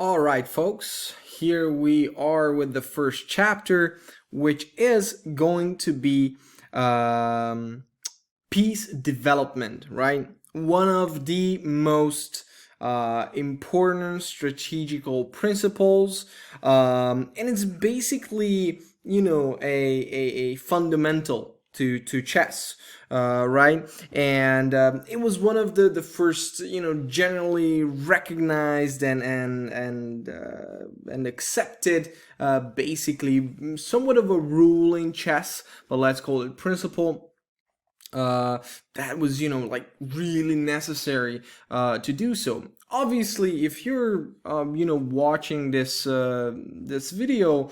All right, folks, here we are with the first chapter, which is going to be piece development, right? One of the most important strategical principles, and it's basically, a fundamental to chess, right? And it was one of the first, generally recognized and accepted, basically somewhat of a rule in chess, but let's call it principle. That was, like really necessary to do so. Obviously, if you're watching this video,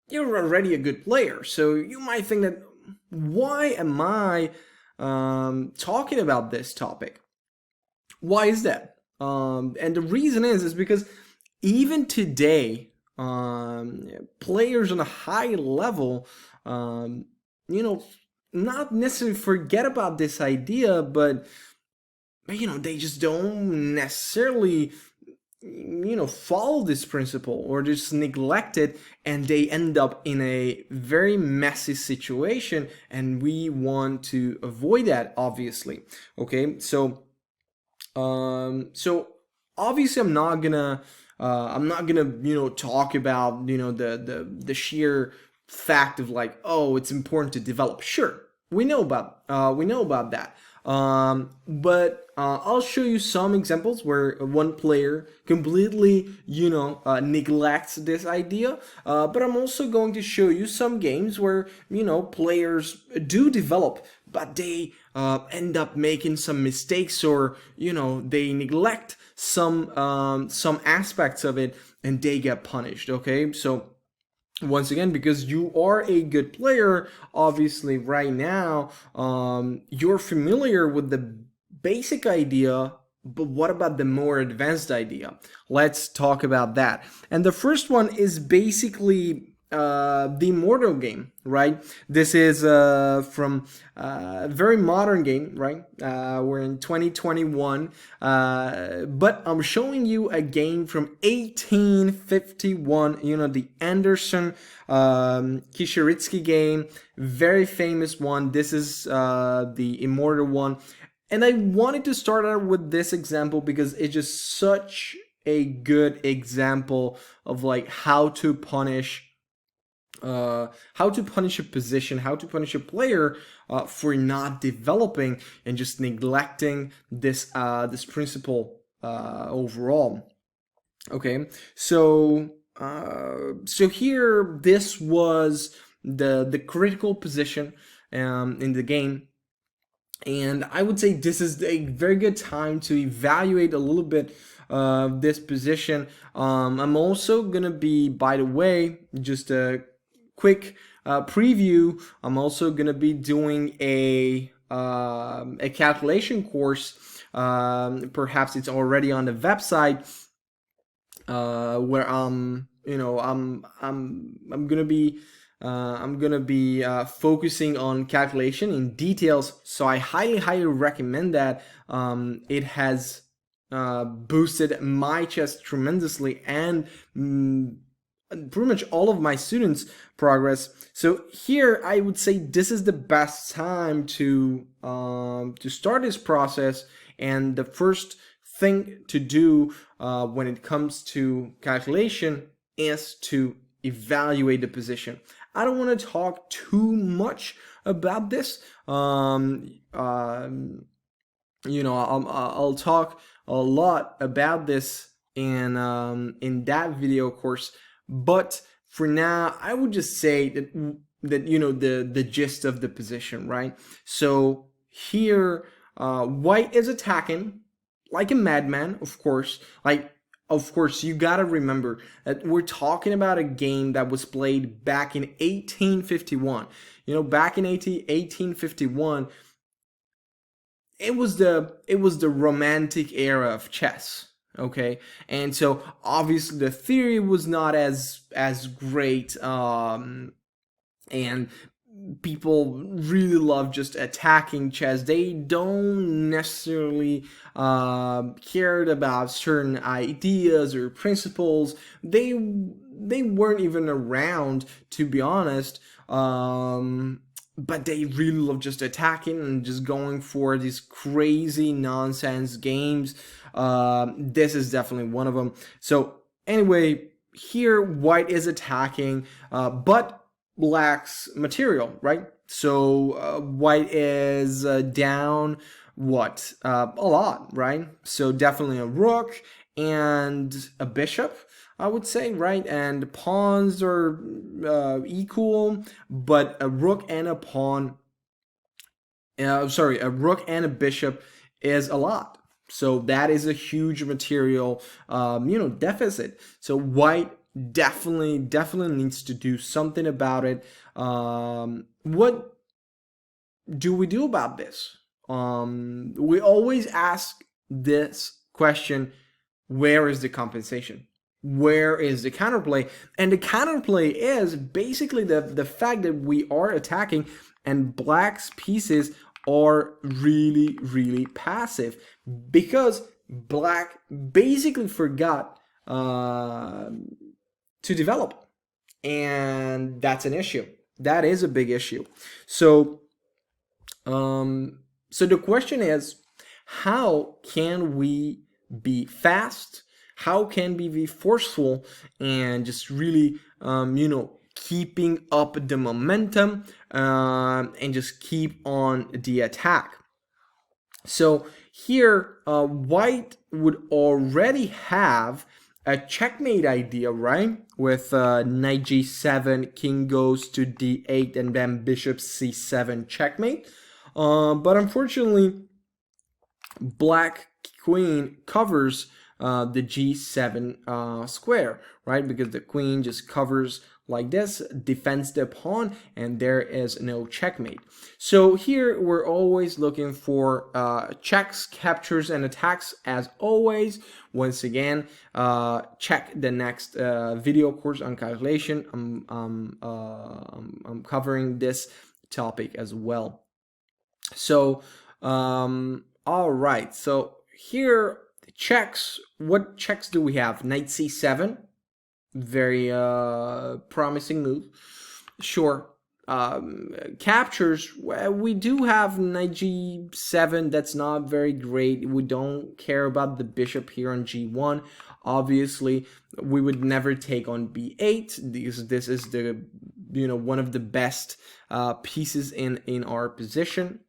you're already a good player. So you might think that, why am I talking about this topic? Why is that? And the reason is because even today, players on a high level, you know, not necessarily forget about this idea, but they just don't necessarily follow this principle or just neglect it, and they end up in a very messy situation, and we want to avoid that, obviously. Okay, so obviously I'm not gonna talk about the sheer fact of, like, oh, it's important to develop. Sure, we know about that. But I'll show you some examples where one player completely, neglects this idea. But I'm also going to show you some games where, players do develop, but they end up making some mistakes, or, they neglect some aspects of it, and they get punished. Okay, so once again, because you are a good player, obviously right now, you're familiar with the basic idea, but what about the more advanced idea? Let's talk about that. And the first one is basically the Immortal Game, right? This is from a very modern game, right? We're in 2021, but I'm showing you a game from 1851. The Anderson Kishiritsky game, very famous one. This is the Immortal one. And I wanted to start out with this example because it's just such a good example of, like, how to punish a position, how to punish a player for not developing and just neglecting this principle overall. Okay, so here, this was the critical position in the game, and I would say this is a very good time to evaluate a little bit this position. I'm also gonna be, by the way, just a quick preview. I'm also gonna be doing a calculation course. Perhaps it's already on the website, where I'm gonna be focusing on calculation in details. So I highly recommend that. It has boosted my chess tremendously, and pretty much all of my students' progress. So here, I would say this is the best time to start this process. And the first thing to do when it comes to calculation is to evaluate the position. I don't want to talk too much about this. I'll talk a lot about this in that video course, but for now, I would just say that the gist of the position, right? So here, white is attacking like a madman, of course. Of course, you gotta remember that we're talking about a game that was played back in 1851. Back in 1851, it was the romantic era of chess. Okay, and so obviously the theory was not as great, and people really love just attacking chess. They don't necessarily cared about certain ideas or principles. They weren't even around, to be honest. But they really love just attacking and just going for these crazy nonsense games. This is definitely one of them. So anyway, here white is attacking, but black's material, right? So white is down what? A lot, right? So definitely a rook and a bishop, I would say, right? And pawns are equal, but a rook and a pawn, a rook and a bishop is a lot. So that is a huge material, deficit. So white definitely needs to do something about it. What do we do about this? We always ask this question: where is the compensation? Where is the counterplay? And the counterplay is basically the fact that we are attacking and black's pieces are really passive, because black basically forgot to develop, and that's an issue. That is a big issue. So the question is, how can we be fast? How can we be forceful and just really, keeping up the momentum and just keep on the attack? So here, white would already have a checkmate idea, right? With knight g7, king goes to d8, and then bishop c7 checkmate. But unfortunately, black queen covers the g7 square, right? Because the queen just covers like this, defends the pawn, and there is no checkmate. So here we're always looking for checks, captures, and attacks as always. Once again, check the next video course on calculation. I'm covering this topic as well. So all right, so here checks. What checks do we have? Knight c7, very promising move. Sure. Captures, we do have knight g7. That's not very great. We don't care about the bishop here on g1. Obviously, we would never take on b8 because this is the one of the best pieces in our position.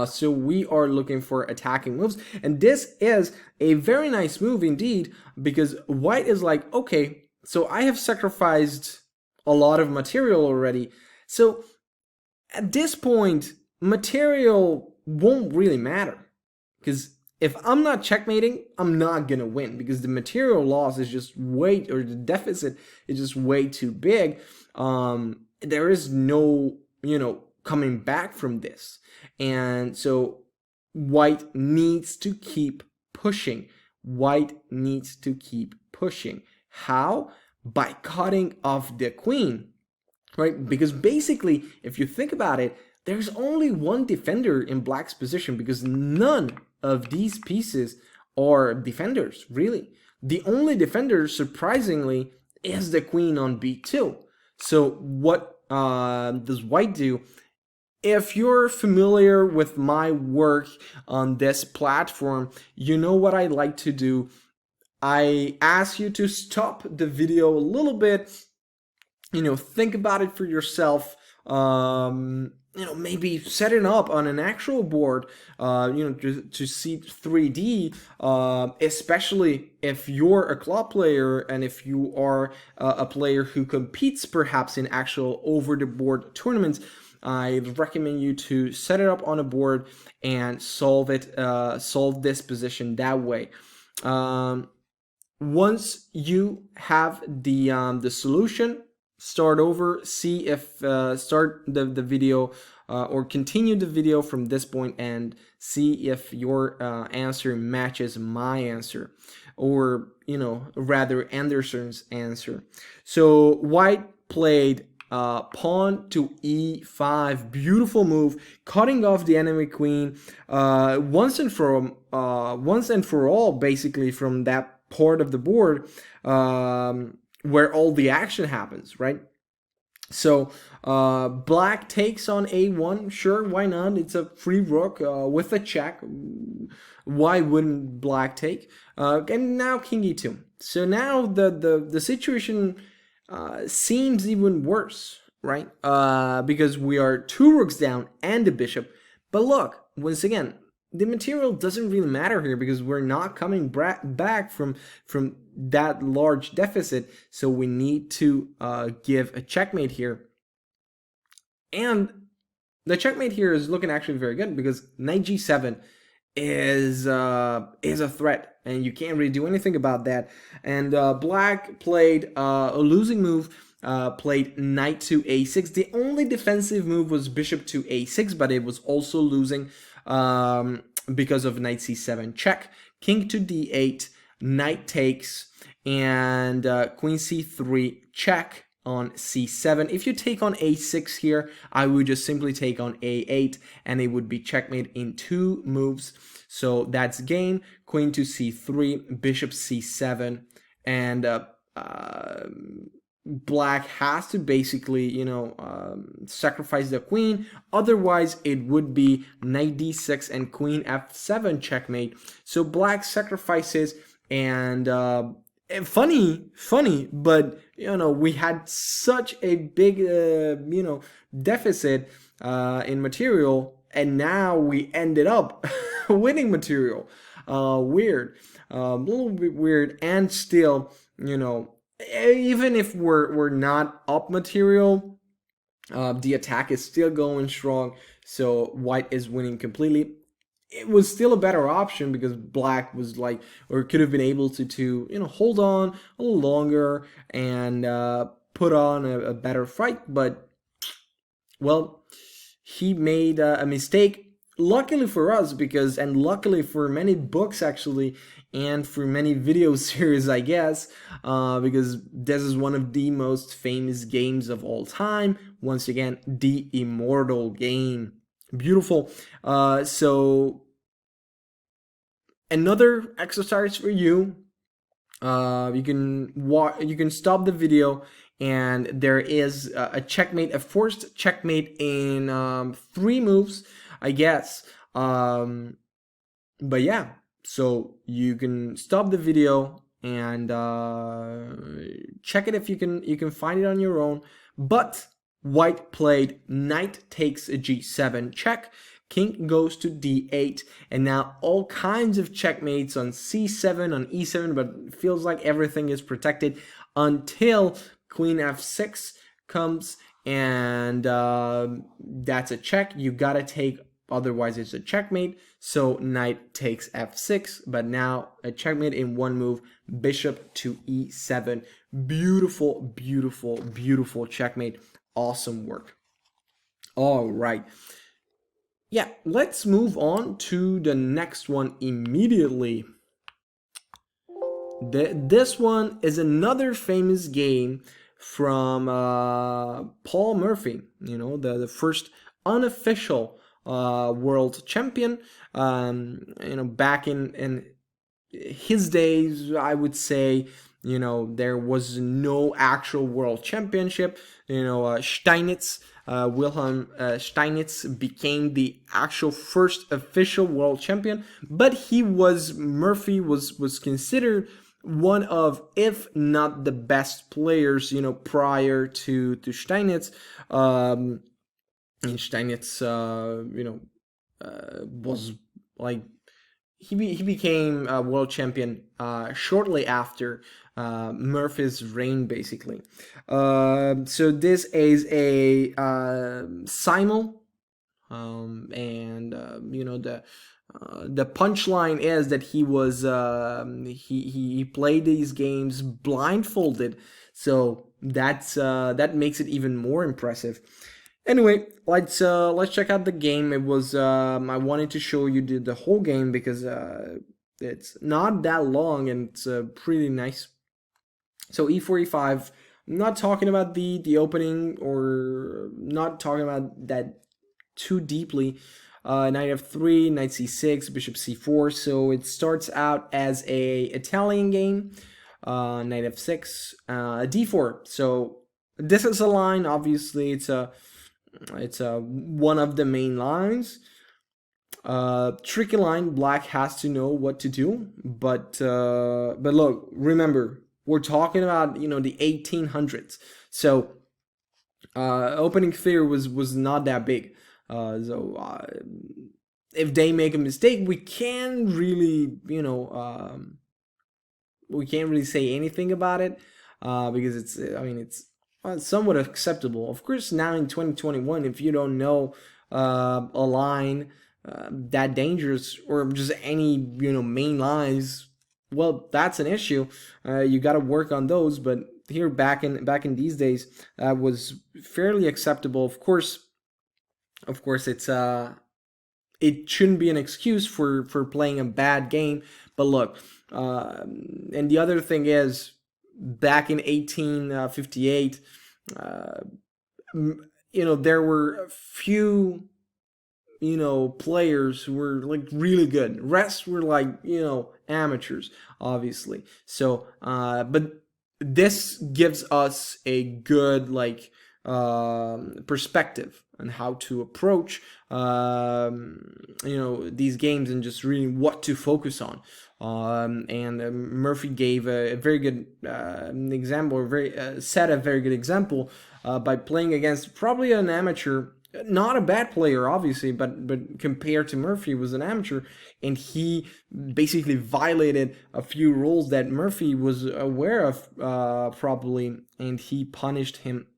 So we are looking for attacking moves, and this is a very nice move indeed, because white is like, okay, so I have sacrificed a lot of material already, so at this point material won't really matter, because if I'm not checkmating, I'm not gonna win, because the material loss is just or the deficit is just way too big. There is no coming back from this. And so white needs to keep pushing. White needs to keep pushing. How? By cutting off the queen, right? Because basically, if you think about it, there's only one defender in black's position, because none of these pieces are defenders, really. The only defender, surprisingly, is the queen on b2. So what does white do? If you're familiar with my work on this platform, you know what I like to do. I ask you to stop the video a little bit, think about it for yourself, maybe set it up on an actual board, to see 3D, especially if you're a club player and if you are a player who competes perhaps in actual over-the-board tournaments. I recommend you to set it up on a board and solve this position that way. Once you have the solution, start over, see if start the video or continue the video from this point and see if your answer matches my answer, or rather Anderson's answer. So white played pawn to e5. Beautiful move, cutting off the enemy queen once and for all, basically, from that part of the board where all the action happens, right? So black takes on a1. Sure, why not? It's a free rook with a check. Why wouldn't black take? And now king e2. So now the situation seems even worse, right? Because we are 2 rooks down and a bishop. But look, once again, the material doesn't really matter here because we're not coming back from that large deficit. So we need to give a checkmate here. And the checkmate here is looking actually very good because knight g7 is a threat, and you can't really do anything about that. And black played a losing move, played knight to a6. The only defensive move was bishop to a6, but it was also losing because of knight c7 check, king to d8, knight takes, and queen c3 check on c7. If you take on a6 here, I would just simply take on a8, and it would be checkmate in 2 moves. So that's game. Queen to c3, bishop c7, and black has to basically, sacrifice the queen. Otherwise, it would be knight d6 and queen f7 checkmate. So black sacrifices, and funny, but we had such a big deficit in material, and now we ended up winning material. Weird, a little bit weird, and still, even if we're not up material, the attack is still going strong. So white is winning completely. It was still a better option because black was or could have been able to hold on a little longer and put on a better fight. But, well, he made a mistake. Luckily for us, and luckily for many books actually, and for many video series, I guess, because this is one of the most famous games of all time. Once again, the Immortal Game. Beautiful. So another exercise for you. You can stop the video, and there is a checkmate, a forced checkmate in 3 moves, I guess. But yeah, so you can stop the video and check it if you can find it on your own. But white played knight takes a g7 check, king goes to d8, and now all kinds of checkmates on c7, on e7, but it feels like everything is protected until queen f6 comes, and that's a check. You gotta take, otherwise it's a checkmate. So knight takes f6, but now a checkmate in 1 move, bishop to e7. Beautiful, beautiful, beautiful checkmate. Awesome work. All right. Yeah, let's move on to the next one immediately. This one is another famous game from Paul Murphy, the first unofficial world champion. Back in his days, I would say, there was no actual world championship. Steinitz, Wilhelm Steinitz became the actual first official world champion, but Murphy was considered one of, if not the best players, prior to Steinitz. And Steinitz, was he became a world champion shortly after Murphy's reign, basically. So this is a simul, and the punchline is that he was he played these games blindfolded, so that makes it even more impressive. Anyway, let's check out the game. It was I wanted to show you the whole game because it's not that long and it's pretty nice. So e4, e5, I'm not talking about the opening, or not talking about that too deeply. Knight f3, knight c6, bishop c4. So it starts out as a Italian game. Knight f6, d4. So this is a line. Obviously, it's a one of the main lines. Tricky line. Black has to know what to do. But look, remember, we're talking about the 1800s. So opening theory was not that big. If they make a mistake, we can't really say anything about it, because it's somewhat acceptable. Of course, now in 2021, if you don't know a line that dangerous, or just any main lines, well, that's an issue. You got to work on those. But here, back in these days, that was fairly acceptable. Of course, it's it shouldn't be an excuse for playing a bad game. But look, and the other thing is, back in 1858, there were a few players who were like really good. Rest were like amateurs, obviously. So but this gives us a good perspective on how to approach these games, and just really what to focus on. And Murphy gave a very good example, or set a very good example by playing against probably an amateur. Not a bad player, obviously, but compared to Murphy, was an amateur, and he basically violated a few rules that Murphy was aware of, probably, and he punished him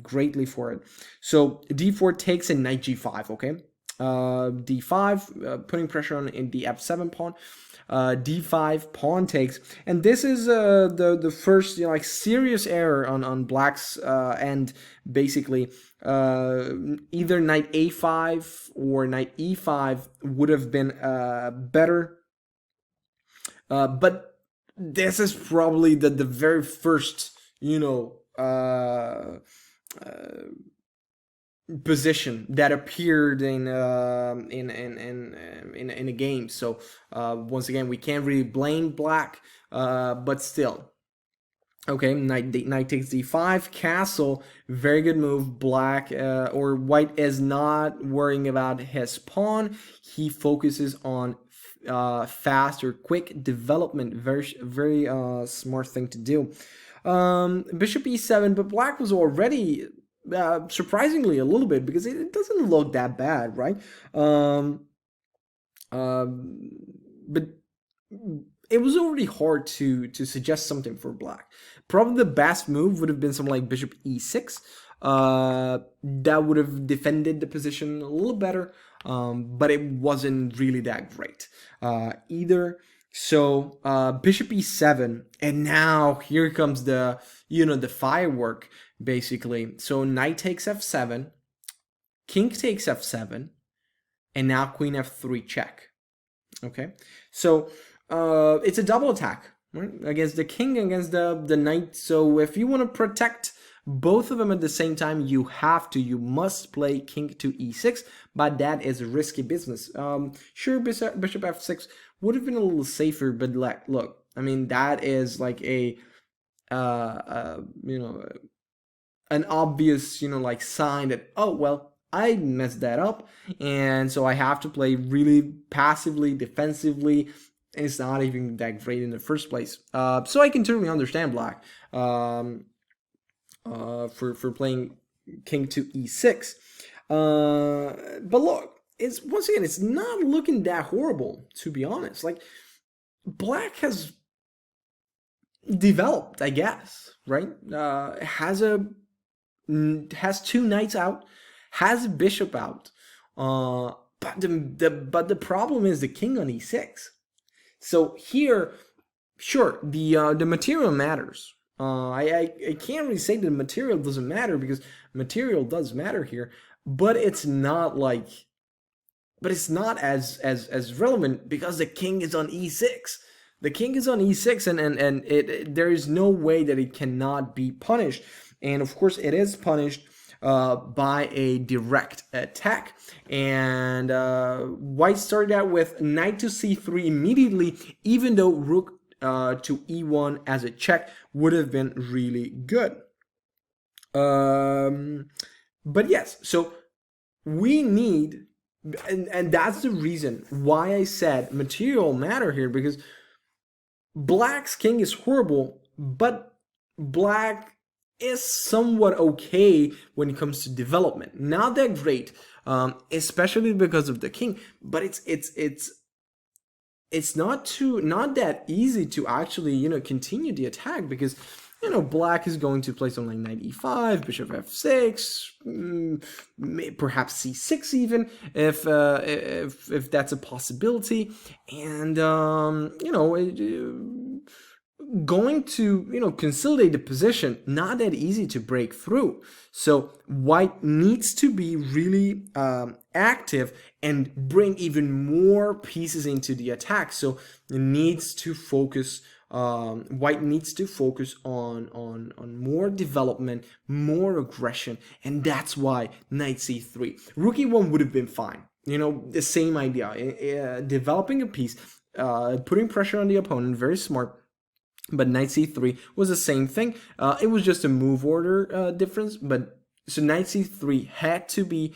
greatly for it. So d4 takes, and knight g5. Okay, d5, putting pressure on in the f7 pawn. D5, pawn takes, and this is the first serious error on Black's end. Basically, either knight a5 or knight e5 would have been better, but this is probably the very first position that appeared in a game. So once again, we can't really blame Black, but still. Okay, knight takes d5, castle, very good move. Black or White is not worrying about his pawn. He focuses on fast or quick development. Very smart thing to do. Bishop e7, but Black was already surprisingly a little bit, because it doesn't look that bad, right? But it was already hard to suggest something for Black. Probably the best move would have been something like bishop e6. That would have defended the position a little better, but it wasn't really that great either. So bishop e7, and now here comes the the firework, basically. So knight takes f7, king takes f7, and now queen f3 check. Okay, so it's a double attack, right? Against the king, against the knight. So if you want to protect both of them at the same time, you must play king to e6, but that is risky business. Sure, bishop f6 would have been a little safer, but look, I mean, that is like an obvious sign that, oh well, I messed that up, and so I have to play really passively, defensively. And it's not even that great in the first place. So I can totally understand Black for playing king to e6. But look, once again, it's not looking that horrible, to be honest. Like, Black has developed, I guess, right? Has two knights out, has a bishop out. But the problem is the king on e6. So here, sure, the material matters. I can't really say that the material doesn't matter, because material does matter here, but it's not as relevant, because the king is on e6. The king is on e6, and there is no way that it cannot be punished. And of course, it is punished by a direct attack. And white started out with knight to c3 immediately, even though rook to e1 as a check would have been really good. But yes, so we need, and that's the reason why I said material matter here, because black's king is horrible, but black is somewhat okay when it comes to development. Not that great, especially because of the king, but it's not that easy to actually continue the attack, because black is going to play something like knight e5, bishop f6, perhaps c6 even, if that's a possibility, and going to consolidate the position, not that easy to break through. So white needs to be really active and bring even more pieces into the attack. So it needs to focus. White needs to focus on more development, more aggression, and that's why knight c3. Rook e1 would have been fine. The same idea, developing a piece, putting pressure on the opponent, very smart. But knight c3 was the same thing. It was just a move order difference, but so knight c3 had to be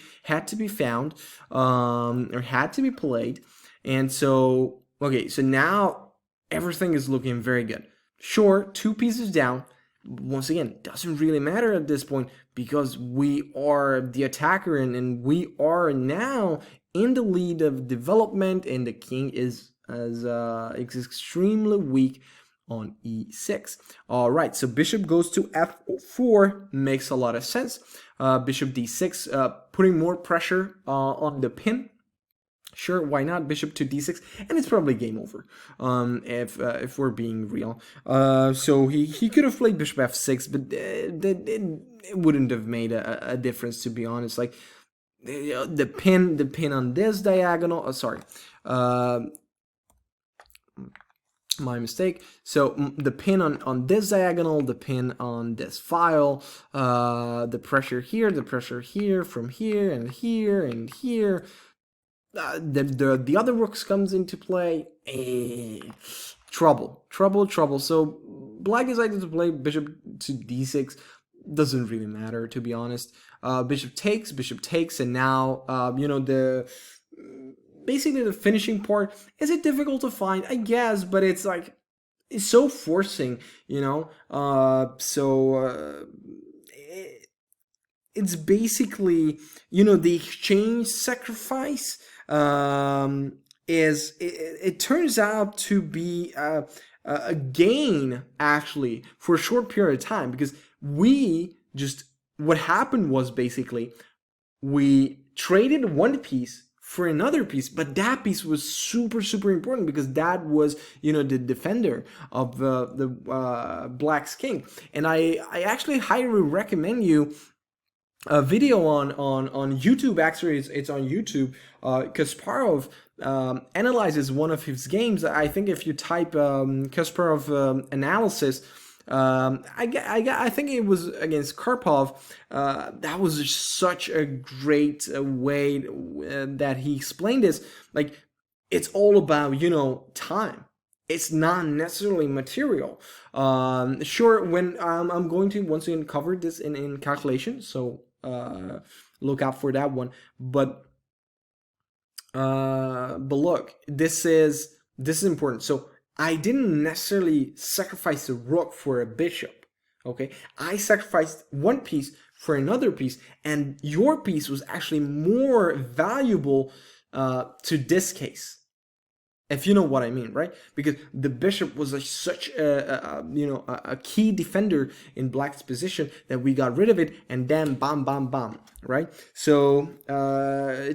found, or had to be played. And so okay, so now everything is looking very good. Sure, 2 pieces down. Once again, doesn't really matter at this point, because we are the attacker, and we are now in the lead of development, and the king is extremely weak on e6. All right, so bishop goes to f4 makes a lot of sense. Bishop d6, putting more pressure on the pin. Sure, why not? Bishop to d6, and it's probably game over, if we're being real. So he could have played bishop f6, but it wouldn't have made a difference, to be honest. Like the pin on this diagonal. My mistake. So the pin on this diagonal, the pin on this file, the pressure here, from here and here and here. The other rooks comes into play. Trouble. So black decided to play bishop to d6. Doesn't really matter, to be honest. Bishop takes, and now basically the finishing part. Is it difficult to find? I guess, but it's like, it's so forcing, it's basically, the exchange sacrifice it turns out to be a gain, actually, for a short period of time, because what happened was basically we traded one piece for another piece, but that piece was super important, because that was the defender of the black's king. And I actually highly recommend you a video on YouTube. Actually, it's on YouTube. Kasparov analyzes one of his games. I think if you type Kasparov analysis, I think it was against Karpov. That was just such a great way that he explained this. Like, it's all about time. It's not necessarily material. Sure, when I'm going to once again cover this in calculation, so look out for that one. But look, this is important. So I didn't necessarily sacrifice a rook for a bishop. Okay, I sacrificed one piece for another piece, and your piece was actually more valuable to this case, if you know what I mean, right? Because the bishop was such a key defender in black's position that we got rid of it, and then bam, right? So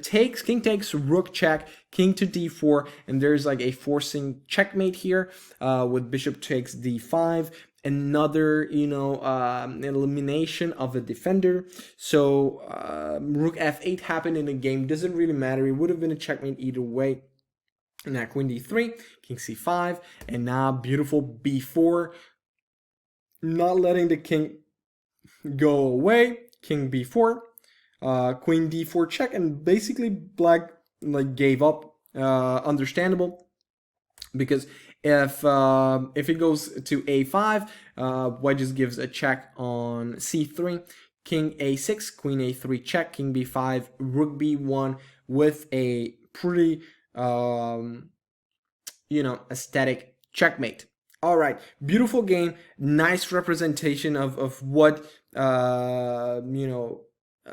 king takes, rook check, king to d4, and there's like a forcing checkmate here with bishop takes d5. Another elimination of a defender. So rook f8 happened in the game. Doesn't really matter. It would have been a checkmate either way. Now queen d3, king c5, and now beautiful b4, not letting the king go away. King b4, queen d4 check, and basically black like gave up. Understandable, because if it goes to a5, white just gives a check on c3, king a6, queen a3 check, king b5, rook b1 with a pretty aesthetic checkmate. All right, beautiful game, nice representation of what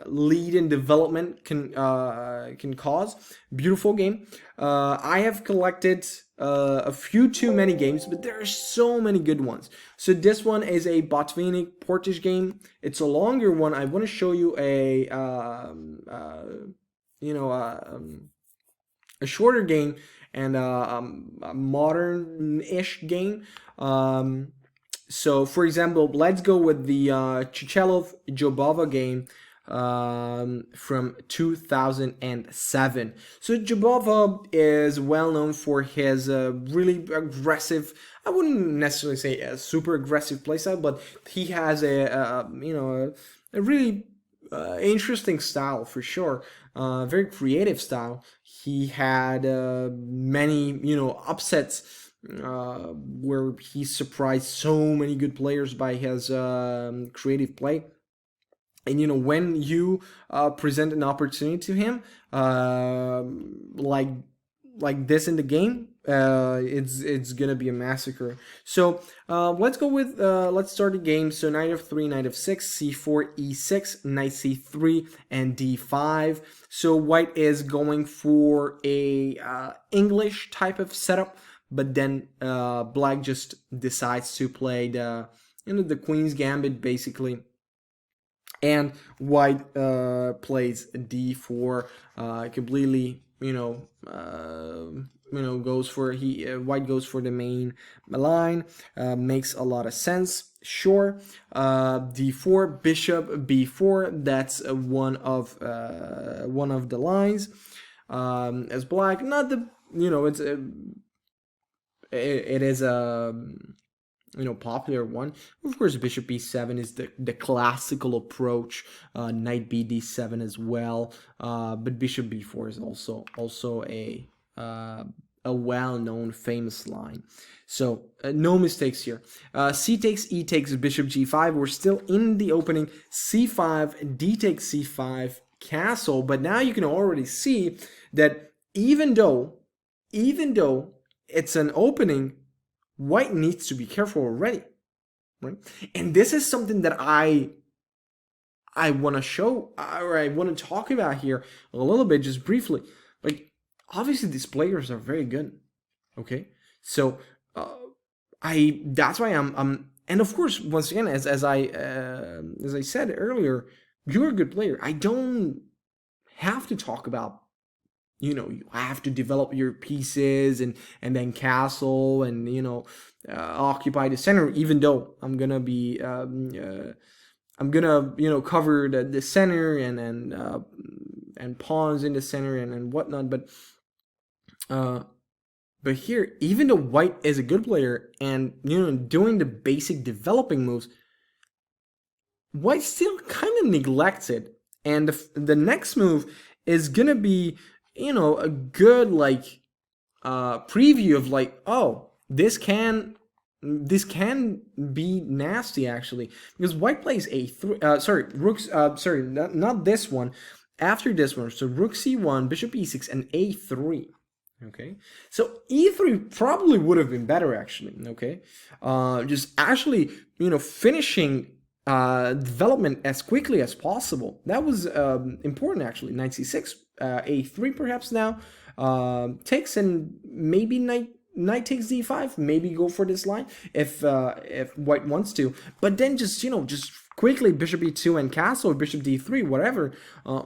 lead and development can cause. Beautiful game. I have collected a few too many games, but there are so many good ones. So this one is a Botvinnik Portage game. It's a longer one. I want to show you a shorter game and a modern-ish game. So, for example, let's go with the Chichelov-Jobova game from 2007. So Jobova is well known for his really aggressive, I wouldn't necessarily say a super aggressive playstyle, but he has a really interesting style for sure. Very creative style. He had many upsets where he surprised so many good players by his creative play. And when you present an opportunity to him, like this in the game, it's gonna be a massacre. So let's go with let's start the game. So knight f3, knight f6, c4, e6, knight c3, and d5. So white is going for a English type of setup, but then black just decides to play the queen's gambit basically. And white plays d4, completely, goes for white goes for the main line. Makes a lot of sense. Sure. d4, bishop b4. That's one of the lines. As black, not the it's it is a popular one. Of course, bishop b7 is the classical approach. Knight b d7 as well. But bishop b4 is also a well-known famous line. So no mistakes here. C takes, E takes, bishop g5. We're still in the opening. c5, D takes c5, castle. But now you can already see that even though it's an opening, white needs to be careful already, right? And this is something that I want to show, or I want to talk about here a little bit, just briefly. Like, obviously these players are very good, okay? So that's why I'm and of course, once again, as I said earlier, you're a good player. I don't have to talk about you have to develop your pieces and then castle and occupy the center, even though I'm gonna be cover the center and pawns in the center and whatnot, but here, even though white is a good player and doing the basic developing moves, white still kind of neglects it. And the next move is gonna be a good preview of oh, this can be nasty actually, because white plays a3 rooks not this one, after this one. So rook c1, bishop e6, and a3. Okay, so e3 probably would have been better actually. Okay, just actually finishing development as quickly as possible. That was important actually. Knight c6, a3 perhaps now, takes, and maybe knight takes d5. Maybe go for this line if white wants to. But then just quickly bishop e2 and castle, or bishop d3, whatever.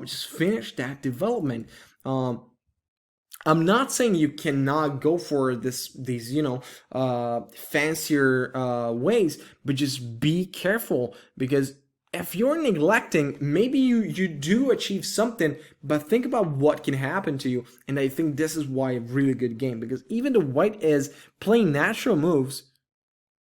Just finish that development. I'm not saying you cannot go for these fancier ways, but just be careful, because if you're neglecting, maybe you do achieve something, but think about what can happen to you. And I think this is why a really good game, because even though white is playing natural moves,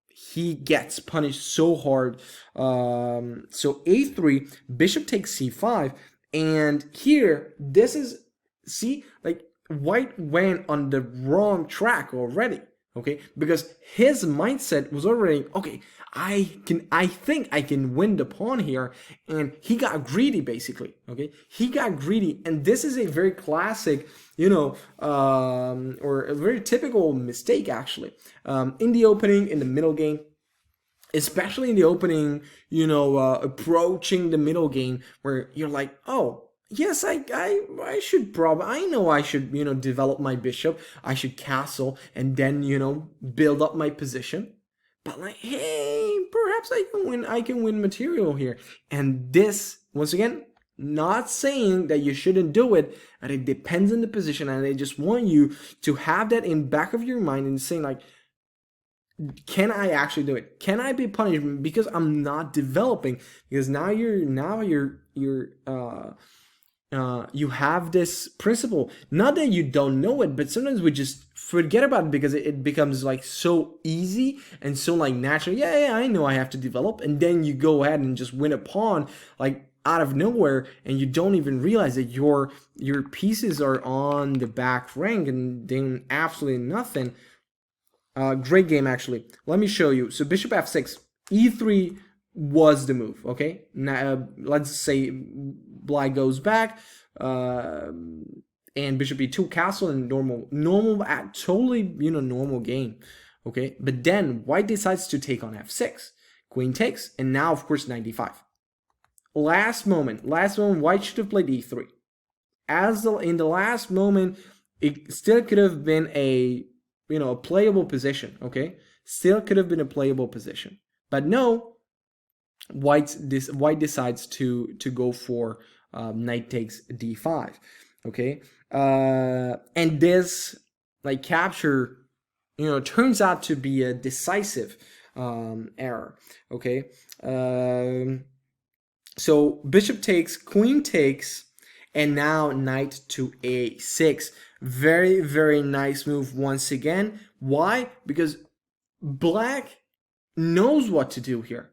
he gets punished so hard. So a3, bishop takes c5, and here this is, see, like white went on the wrong track already. Okay, because his mindset was already, okay, I think I can win the pawn here, and he got greedy basically. Okay, he got greedy, and this is a very classic, or a very typical mistake actually, in the opening, in the middle game, especially in the opening, approaching the middle game, where you're like, oh, yes, I should probably, I know I should, develop my bishop. I should castle and then, build up my position. But like, hey, perhaps I can win material here. And this, once again, not saying that you shouldn't do it, and it depends on the position. And I just want you to have that in back of your mind and saying like, can I actually do it? Can I be punished because I'm not developing? Because now you have this principle. Not that you don't know it, but sometimes we just forget about it because it becomes like so easy and so like natural. Yeah, I know I have to develop, and then you go ahead and just win a pawn like out of nowhere, and you don't even realize that your pieces are on the back rank and doing absolutely nothing. Great game, actually. Let me show you. So bishop f6, e3 was the move, okay? Now, let's say black goes back, and bishop e2, castle, and normal, totally, normal game, okay? But then white decides to take on f6. Queen takes, and now, of course, 95. Last moment, white should have played e3. In the last moment, it still could have been a playable position, okay? Still could have been a playable position. But no, white decides to go for knight takes d5, okay? And this like capture, turns out to be a decisive error, okay? So bishop takes, queen takes, and now knight to a6. Very, very nice move once again. Why? Because black knows what to do here.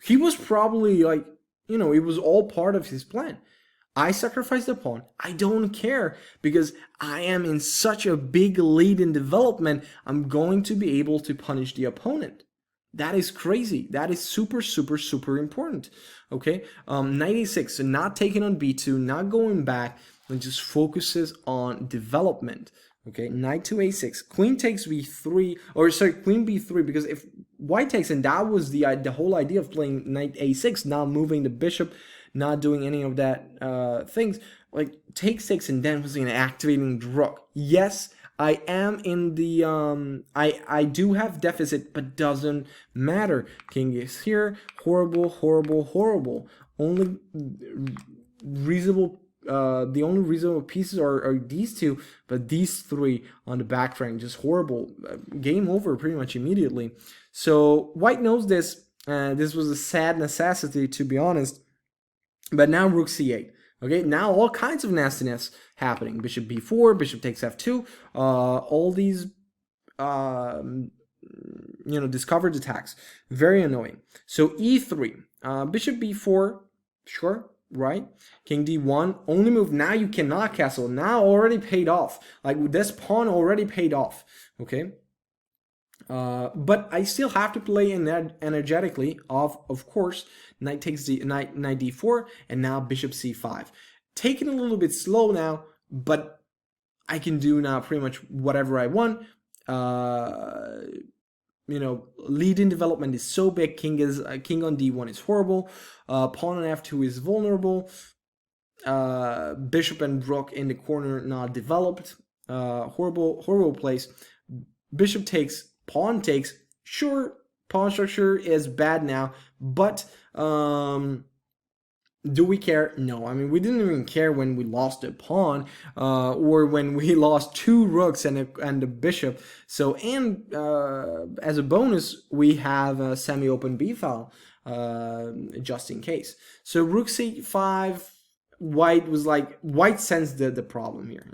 He was probably like, it was all part of his plan. I sacrificed the pawn. I don't care because I am in such a big lead in development. I'm going to be able to punish the opponent. That is crazy. That is super, super, super important. Okay, knight a6, so not taking on b2, not going back, and just focuses on development. Okay, knight to a6, queen takes b3, or sorry, queen b3, because if white takes, and that was the whole idea of playing knight a6, not moving the bishop, not doing any of that things, like take 6 and then was activating the rook. Yes, I am in the I do have deficit, but doesn't matter. King is here. Horrible, horrible, horrible. Only reasonable the only reasonable pieces are these two, but these three on the back rank just horrible. Game over pretty much immediately. So white knows this. This was a sad necessity, to be honest. But now rook c8. Okay, now all kinds of nastiness happening. Bishop b4, bishop takes f2, all these, discovered attacks. Very annoying. So e3, bishop b4, sure, right? King d1, only move. Now you cannot castle. Now already paid off. Like this pawn already paid off. Okay. But I still have to play energetically. Of course, knight takes knight d4, and now bishop c5. Taking a little bit slow now, but I can do now pretty much whatever I want. Lead in development is so big. King on d1 is horrible. Pawn on f2 is vulnerable. Bishop and rook in the corner not developed. Horrible place. Bishop takes. Pawn takes, sure, pawn structure is bad now, but do we care? No, I mean, we didn't even care when we lost a pawn, or when we lost 2 rooks and a bishop. So, and as a bonus, we have a semi-open b file. just in case. So rook c5, white sensed the problem here.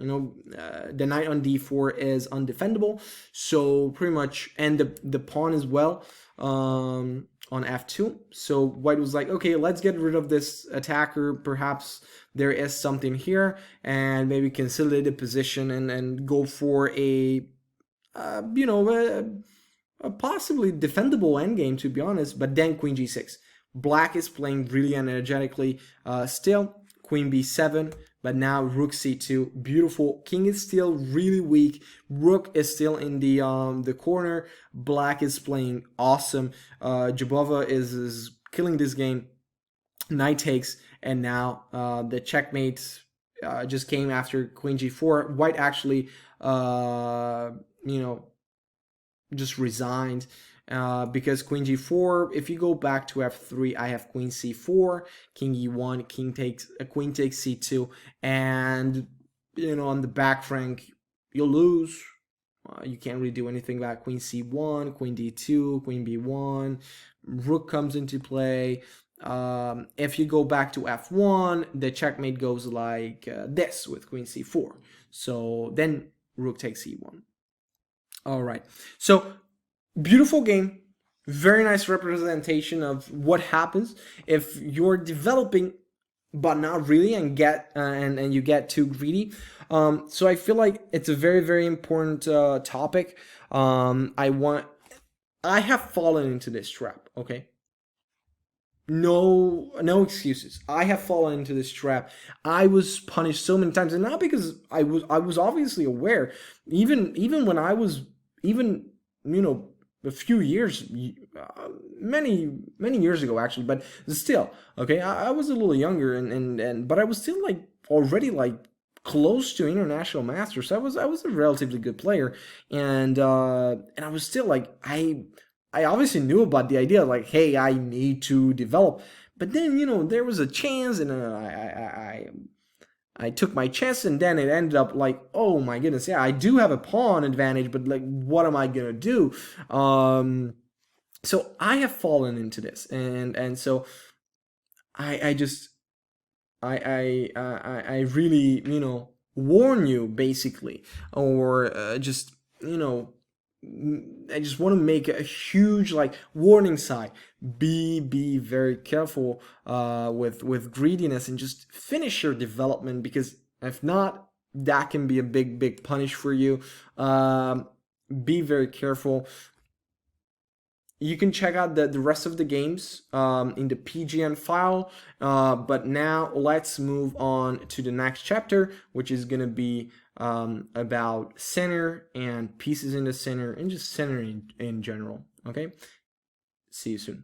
The knight on d4 is undefendable, so pretty much, and the pawn as well on f2. So white was like, okay, let's get rid of this attacker. Perhaps there is something here, and maybe consolidate the position and go for a possibly defendable endgame, to be honest. But then queen g6. Black is playing really energetically still. Queen b7, but now rook c2, beautiful. King is still really weak. Rook is still in the corner. Black is playing awesome. Jabova is killing this game. Knight takes, and now the checkmate just came after queen g4. White actually, just resigned. Because queen g4, if you go back to f3, I have queen c4, king e1, queen takes c2, and on the back rank you'll lose. You can't really do anything about queen c1, queen d2, queen b1. Rook comes into play. If you go back to f1, the checkmate goes like this with queen c4. So then rook takes c1. All right. So beautiful game, very nice representation of what happens if you're developing but not really, and and you get too greedy. So I feel like it's a very, very important topic. I have fallen into this trap. Okay, no excuses. I have fallen into this trap. I was punished so many times, and not because I was obviously aware. Even when I was a few years, many years ago actually, but still, okay, I was a little younger, and but I was still like already like close to international masters. So I was a relatively good player, and I was still like I obviously knew about the idea, like, hey, I need to develop, but then there was a chance, and I took my chance, and then it ended up like, oh my goodness, yeah, I do have a pawn advantage, but like, what am I gonna do? So I have fallen into this, and so I just I really warn you, basically, or just I just want to make a huge like warning sign. Be very careful with greediness, and just finish your development, because if not, that can be a big punish for you. Be very careful. You can check out the rest of the games in the PGN file, but now let's move on to the next chapter, which is going to be about center and pieces in the center, and just center in general. Okay, see you soon.